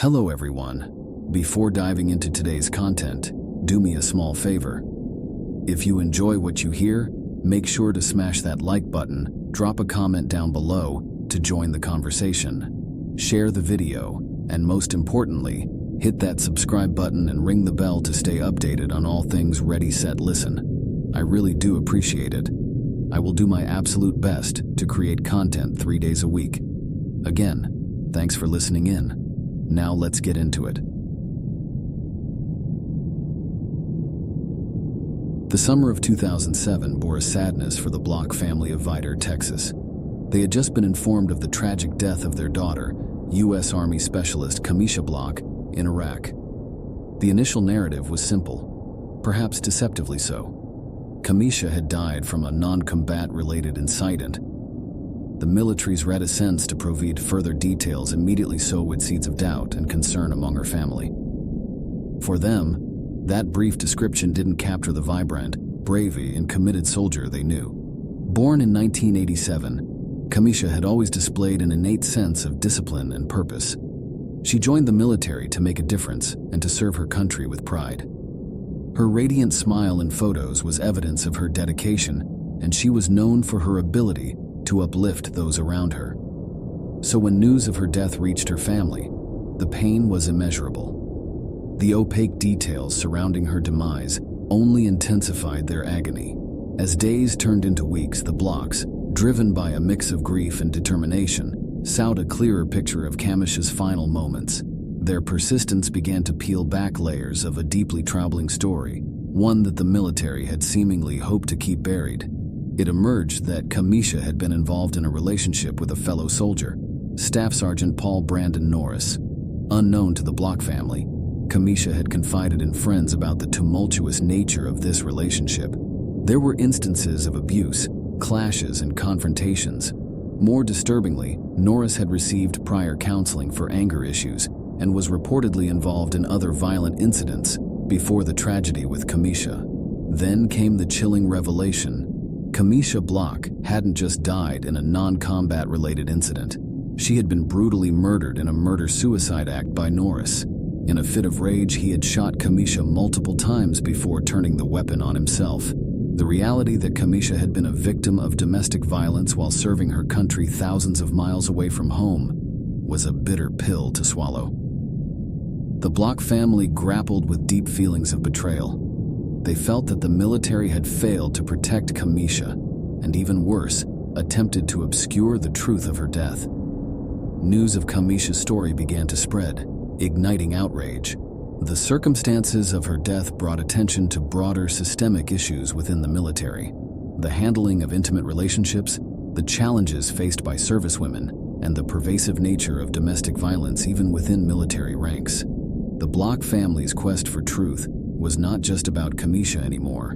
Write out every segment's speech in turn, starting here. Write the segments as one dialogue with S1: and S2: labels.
S1: Hello everyone. Before diving into today's content, do me a small favor. If you enjoy what you hear, make sure to smash that like button, drop a comment down below to join the conversation, share the video, and most importantly, hit that subscribe button and ring the bell to stay updated on all things Ready.Set.Listen. I really do appreciate it. I will do my absolute best to create content 3 days a week. Again, thanks for listening in. Now let's get into it. The summer of 2007 bore a sadness for the Block family of Vidor, Texas. They had just been informed of the tragic death of their daughter, U.S. Army Specialist Kamisha Block, in Iraq. The initial narrative was simple, perhaps deceptively so. Kamisha had died from a non-combat-related incident. The military's reticence to provide further details immediately sowed seeds of doubt and concern among her family. For them, that brief description didn't capture the vibrant, brave, and committed soldier they knew. Born in 1987, Kamisha had always displayed an innate sense of discipline and purpose. She joined the military to make a difference and to serve her country with pride. Her radiant smile in photos was evidence of her dedication, and she was known for her ability to uplift those around her. So when news of her death reached her family, the pain was immeasurable. The opaque details surrounding her demise only intensified their agony. As days turned into weeks, the Blocks, driven by a mix of grief and determination, sought a clearer picture of Kamisha's final moments. Their persistence began to peel back layers of a deeply troubling story, one that the military had seemingly hoped to keep buried. It emerged that Kamisha had been involved in a relationship with a fellow soldier, Staff Sergeant Paul Brandon Norris. Unknown to the Block family, Kamisha had confided in friends about the tumultuous nature of this relationship. There were instances of abuse, clashes, and confrontations. More disturbingly, Norris had received prior counseling for anger issues and was reportedly involved in other violent incidents before the tragedy with Kamisha. Then came the chilling revelation. Kamisha Block hadn't just died in a non-combat related incident. She had been brutally murdered in a murder-suicide act by Norris. In a fit of rage, he had shot Kamisha multiple times before turning the weapon on himself. The reality that Kamisha had been a victim of domestic violence while serving her country thousands of miles away from home was a bitter pill to swallow. The Block family grappled with deep feelings of betrayal. They felt that the military had failed to protect Kamisha, and even worse, attempted to obscure the truth of her death. News of Kamisha's story began to spread, igniting outrage. The circumstances of her death brought attention to broader systemic issues within the military: the handling of intimate relationships, the challenges faced by servicewomen, and the pervasive nature of domestic violence even within military ranks. The Block family's quest for truth was not just about Kamisha anymore.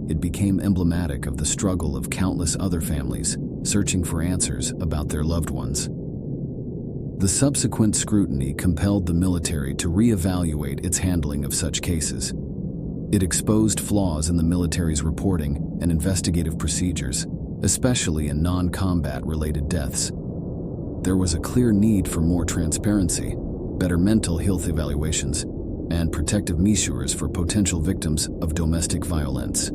S1: It became emblematic of the struggle of countless other families searching for answers about their loved ones. The subsequent scrutiny compelled the military to reevaluate its handling of such cases. It exposed flaws in the military's reporting and investigative procedures, especially in non-combat related deaths. There was a clear need for more transparency, better mental health evaluations, and protective measures for potential victims of domestic violence.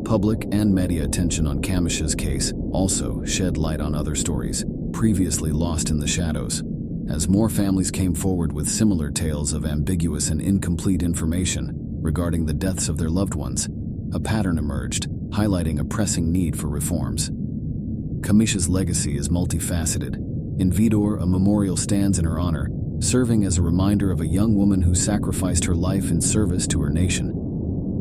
S1: Public and media attention on Kamisha's case also shed light on other stories previously lost in the shadows. As more families came forward with similar tales of ambiguous and incomplete information regarding the deaths of their loved ones, a pattern emerged, highlighting a pressing need for reforms. Kamisha's legacy is multifaceted. In Vidor, a memorial stands in her honor, serving as a reminder of a young woman who sacrificed her life in service to her nation.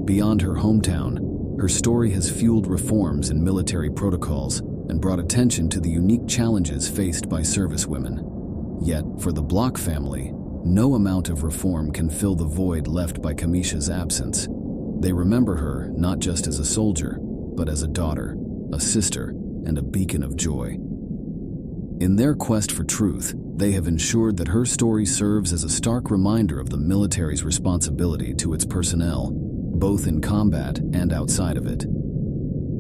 S1: Beyond her hometown, her story has fueled reforms in military protocols and brought attention to the unique challenges faced by servicewomen. Yet, for the Block family, no amount of reform can fill the void left by Kamisha's absence. They remember her not just as a soldier, but as a daughter, a sister, and a beacon of joy. In their quest for truth, they have ensured that her story serves as a stark reminder of the military's responsibility to its personnel, both in combat and outside of it.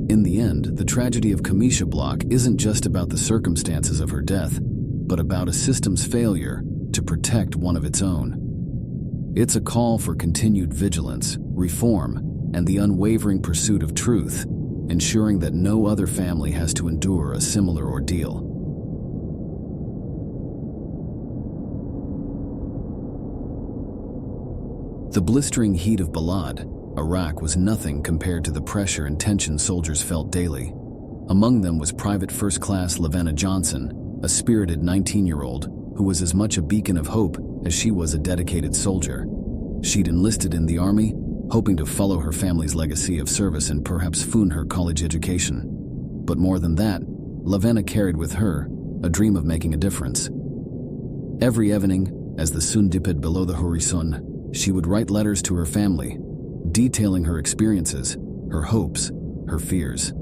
S1: In the end, the tragedy of Kamisha Block isn't just about the circumstances of her death, but about a system's failure to protect one of its own. It's a call for continued vigilance, reform, and the unwavering pursuit of truth, ensuring that no other family has to endure a similar ordeal. The blistering heat of Balad, Iraq, was nothing compared to the pressure and tension soldiers felt daily. Among them was Private First Class Lavenna Johnson, a spirited 19-year-old who was as much a beacon of hope as she was a dedicated soldier. She'd enlisted in the army, hoping to follow her family's legacy of service and perhaps fund her college education. But more than that, Lavenna carried with her a dream of making a difference. Every evening, as the sun dipped below the horizon, she would write letters to her family, detailing her experiences, her hopes, her fears.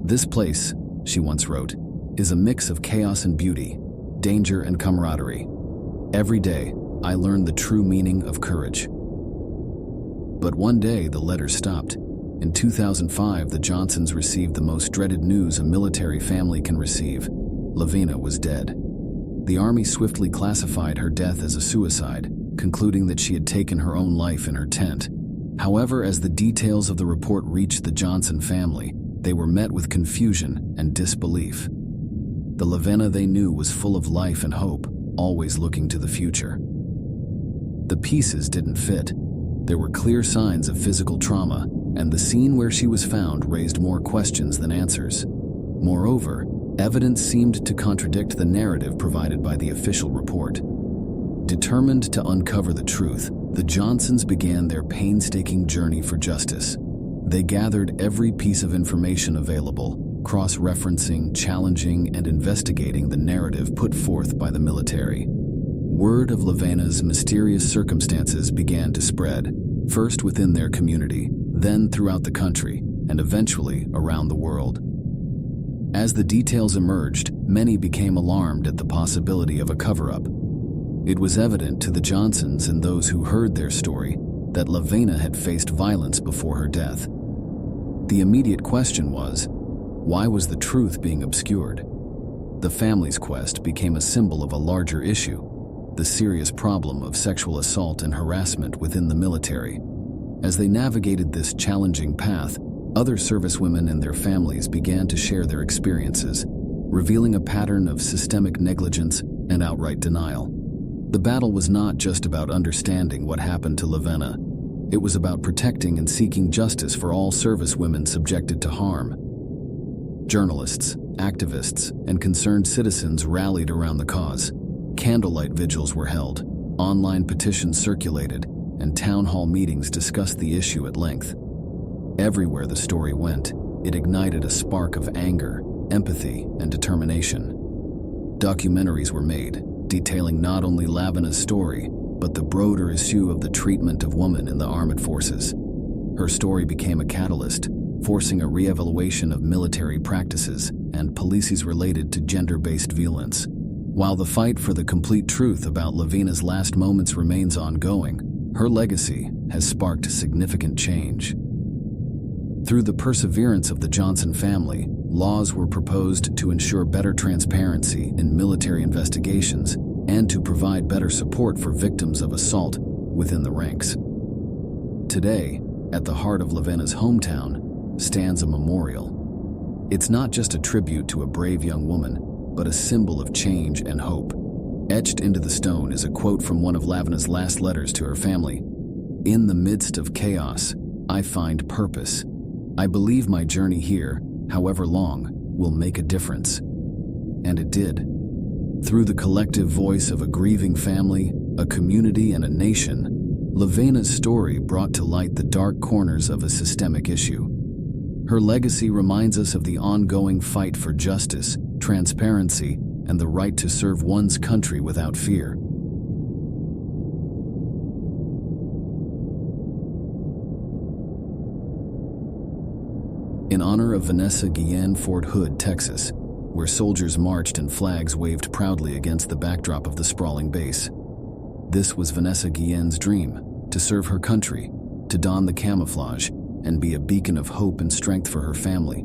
S1: "This place," she once wrote, "is a mix of chaos and beauty, danger and camaraderie. Every day, I learn the true meaning of courage." But one day, the letters stopped. In 2005, the Johnsons received the most dreaded news a military family can receive. Lavenna was dead. The army swiftly classified her death as a suicide, concluding that she had taken her own life in her tent. However, as the details of the report reached the Johnson family, they were met with confusion and disbelief. The Lavenna they knew was full of life and hope, always looking to the future. The pieces didn't fit. There were clear signs of physical trauma, and the scene where she was found raised more questions than answers. Moreover, evidence seemed to contradict the narrative provided by the official report. Determined to uncover the truth, the Johnsons began their painstaking journey for justice. They gathered every piece of information available, cross-referencing, challenging, and investigating the narrative put forth by the military. Word of Lavenna's mysterious circumstances began to spread, first within their community, then throughout the country, and eventually around the world. As the details emerged, many became alarmed at the possibility of a cover-up. It was evident to the Johnsons and those who heard their story that Lavenna had faced violence before her death. The immediate question was, why was the truth being obscured? The family's quest became a symbol of a larger issue, the serious problem of sexual assault and harassment within the military. As they navigated this challenging path, other servicewomen and their families began to share their experiences, revealing a pattern of systemic negligence and outright denial. The battle was not just about understanding what happened to Lavenna. It was about protecting and seeking justice for all servicewomen subjected to harm. Journalists, activists, and concerned citizens rallied around the cause. Candlelight vigils were held, online petitions circulated, and town hall meetings discussed the issue at length. Everywhere the story went, it ignited a spark of anger, empathy, and determination. Documentaries were made, detailing not only Lavenna's story, but the broader issue of the treatment of women in the armed forces. Her story became a catalyst, forcing a re-evaluation of military practices and policies related to gender-based violence. While the fight for the complete truth about Lavenna's last moments remains ongoing, her legacy has sparked significant change. Through the perseverance of the Johnson family, laws were proposed to ensure better transparency in military investigations and to provide better support for victims of assault within the ranks. Today, at the heart of Lavenna's hometown, stands a memorial. It's not just a tribute to a brave young woman, but a symbol of change and hope. Etched into the stone is a quote from one of Lavenna's last letters to her family. "In the midst of chaos, I find purpose. I believe my journey here, however long, will make a difference." And it did. Through the collective voice of a grieving family, a community, and a nation, Lavenna's story brought to light the dark corners of a systemic issue. Her legacy reminds us of the ongoing fight for justice, transparency, and the right to serve one's country without fear. In honor of Vanessa Guillen, Fort Hood, Texas, where soldiers marched and flags waved proudly against the backdrop of the sprawling base. This was Vanessa Guillen's dream, to serve her country, to don the camouflage, and be a beacon of hope and strength for her family.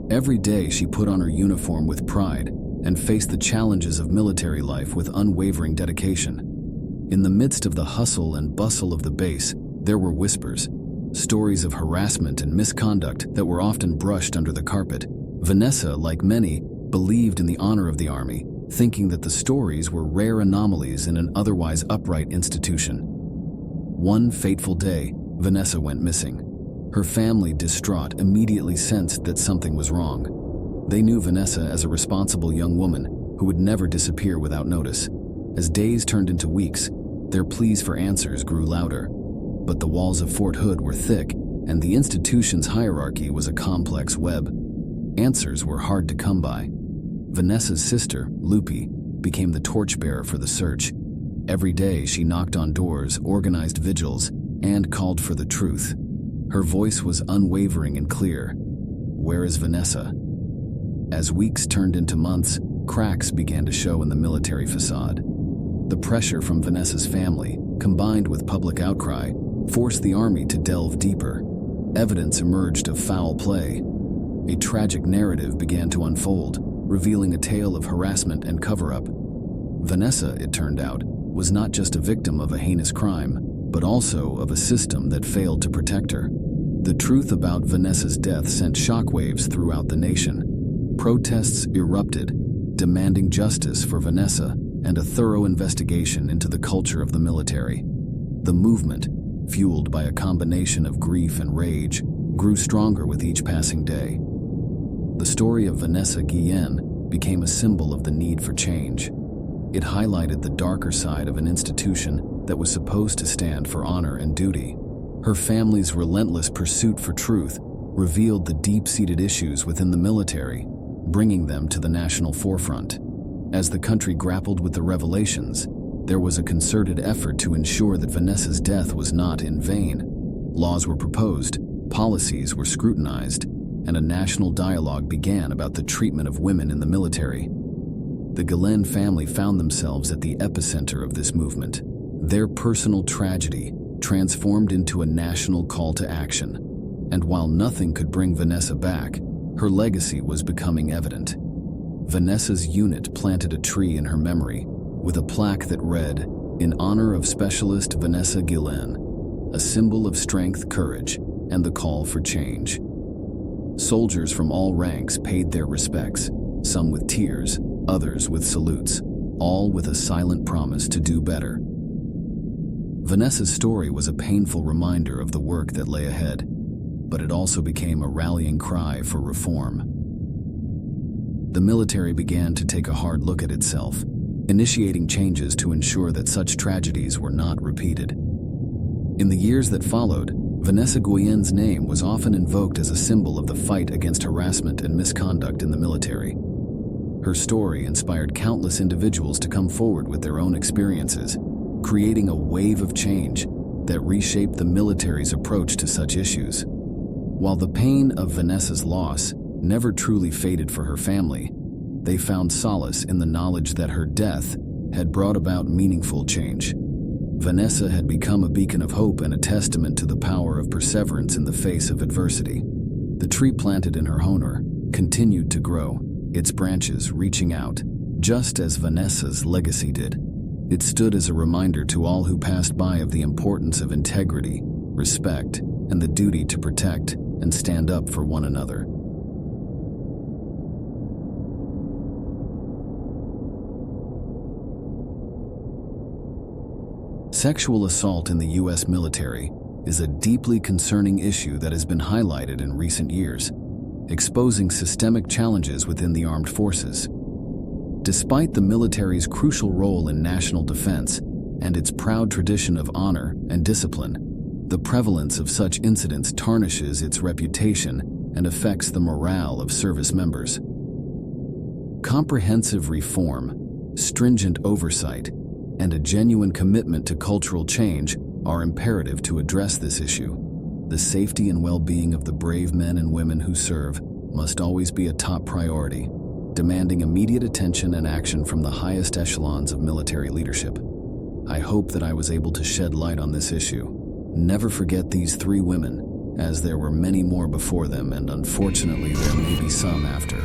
S1: Every day she put on her uniform with pride, and faced the challenges of military life with unwavering dedication. In the midst of the hustle and bustle of the base, there were whispers, stories of harassment and misconduct that were often brushed under the carpet. Vanessa, like many, believed in the honor of the Army, thinking that the stories were rare anomalies in an otherwise upright institution. One fateful day, Vanessa went missing. Her family, distraught, immediately sensed that something was wrong. They knew Vanessa as a responsible young woman who would never disappear without notice. As days turned into weeks, their pleas for answers grew louder. But the walls of Fort Hood were thick, and the institution's hierarchy was a complex web. Answers were hard to come by. Vanessa's sister, Lupe, became the torchbearer for the search. Every day she knocked on doors, organized vigils, and called for the truth. Her voice was unwavering and clear. Where is Vanessa? As weeks turned into months, cracks began to show in the military facade. The pressure from Vanessa's family, combined with public outcry, forced the Army to delve deeper. Evidence emerged of foul play. A tragic narrative began to unfold, revealing a tale of harassment and cover-up. Vanessa, it turned out, was not just a victim of a heinous crime, but also of a system that failed to protect her. The truth about Vanessa's death sent shockwaves throughout the nation. Protests erupted, demanding justice for Vanessa and a thorough investigation into the culture of the military. The movement, fueled by a combination of grief and rage, grew stronger with each passing day. The story of Vanessa Guillen became a symbol of the need for change. It highlighted the darker side of an institution that was supposed to stand for honor and duty. Her family's relentless pursuit for truth revealed the deep-seated issues within the military, bringing them to the national forefront. As the country grappled with the revelations, there was a concerted effort to ensure that Vanessa's death was not in vain. Laws were proposed, policies were scrutinized, and a national dialogue began about the treatment of women in the military. The Guillen family found themselves at the epicenter of this movement. Their personal tragedy transformed into a national call to action. And while nothing could bring Vanessa back, her legacy was becoming evident. Vanessa's unit planted a tree in her memory, with a plaque that read, "In honor of Specialist Vanessa Guillen," a symbol of strength, courage, and the call for change. Soldiers from all ranks paid their respects, some with tears, others with salutes, all with a silent promise to do better. Vanessa's story was a painful reminder of the work that lay ahead, but it also became a rallying cry for reform. The military began to take a hard look at itself, initiating changes to ensure that such tragedies were not repeated. In the years that followed, Vanessa Guillen's name was often invoked as a symbol of the fight against harassment and misconduct in the military. Her story inspired countless individuals to come forward with their own experiences, creating a wave of change that reshaped the military's approach to such issues. While the pain of Vanessa's loss never truly faded for her family, they found solace in the knowledge that her death had brought about meaningful change. Vanessa had become a beacon of hope and a testament to the power of perseverance in the face of adversity. The tree planted in her honor continued to grow, its branches reaching out, just as Vanessa's legacy did. It stood as a reminder to all who passed by of the importance of integrity, respect, and the duty to protect and stand up for one another. Sexual assault in the U.S. military is a deeply concerning issue that has been highlighted in recent years, exposing systemic challenges within the armed forces. Despite the military's crucial role in national defense and its proud tradition of honor and discipline, the prevalence of such incidents tarnishes its reputation and affects the morale of service members. Comprehensive reform, stringent oversight, and a genuine commitment to cultural change are imperative to address this issue. The safety and well-being of the brave men and women who serve must always be a top priority, demanding immediate attention and action from the highest echelons of military leadership. I hope that I was able to shed light on this issue. Never forget these 3 women, as there were many more before them, and unfortunately there may be some after.